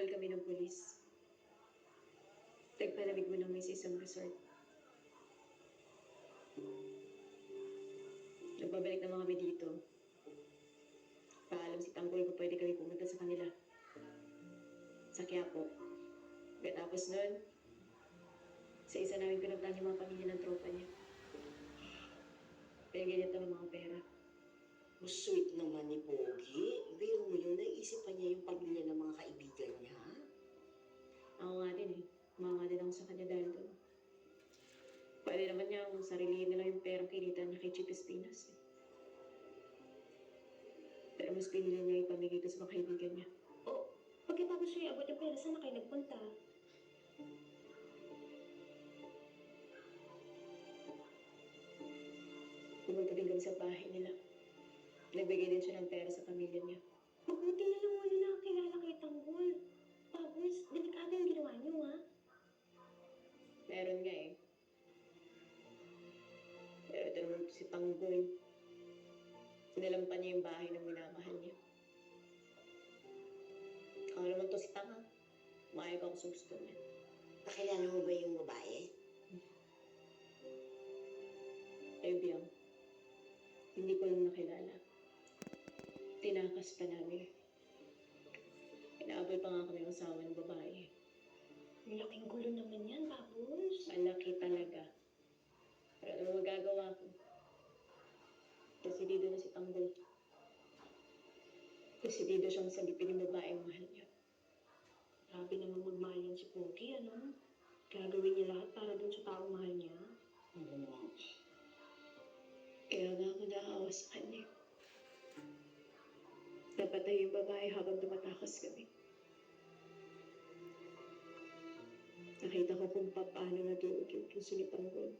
Hinabol kami ng pulis. Nagpalamig mo namin sa isang resort. Nagbabalik naman kami dito. Paalam si Tanggol kung pwede kami pumunta sa kanila. Sa Quiapo. Pagkatapos nun, sa isa namin pinagtan yung mga pamilya ng tropa niya. Pinagyan niya ng mga pera. Ang sweet naman ni Pogi. Biro mo yun, naisip pa niya yung pamilya ng mga kaibigan niya. Ako nga din eh. Mga din ako sa kanya dahil doon. Pwede naman niya kung sarilihin nila yung perang kinita niya kay Chip Espinas. Pero mas pinili niya ipamigay ito sa mga kaibigan niya. O, pagkatapos siya iabot yung pera, saan na kayo nagpunta? Pumunta din kami sa bahay nila. Nagbigay din siya ng pera sa pamilya niya. Mabuti na lang wala nakakilala kay Tanggol. Tapos, delikado yung ginawa niyo, ha? Meron nga eh. Pero ito naman si Tanggol. Sinalampan niya yung bahay ng minamahal niya. Ako naman to si Tanga. Maayag ako sa gusto niya. Nakilala mo ba yung babae? Eh, Biang. Hindi ko lang nakilala. Tinakas pa namin. Inaabot pa nga kami ng asawa ng babae. Ang laking gulo naman yan, Babos. Malaki talaga. Pero ano magagawa ko? Desidido na si Tanggol. Desidido siyang sagipin yung babaeng mahal niya. Grabe naman magmahal yan si Pogi, ano? Gagawin niya lahat para dun sa taong mahal niya. Kaya nga ako naawa sa kanya. Napatay yung babae habang tumatakas kami. Nakita ko kung paano nagluod yung puso ni Tanggol.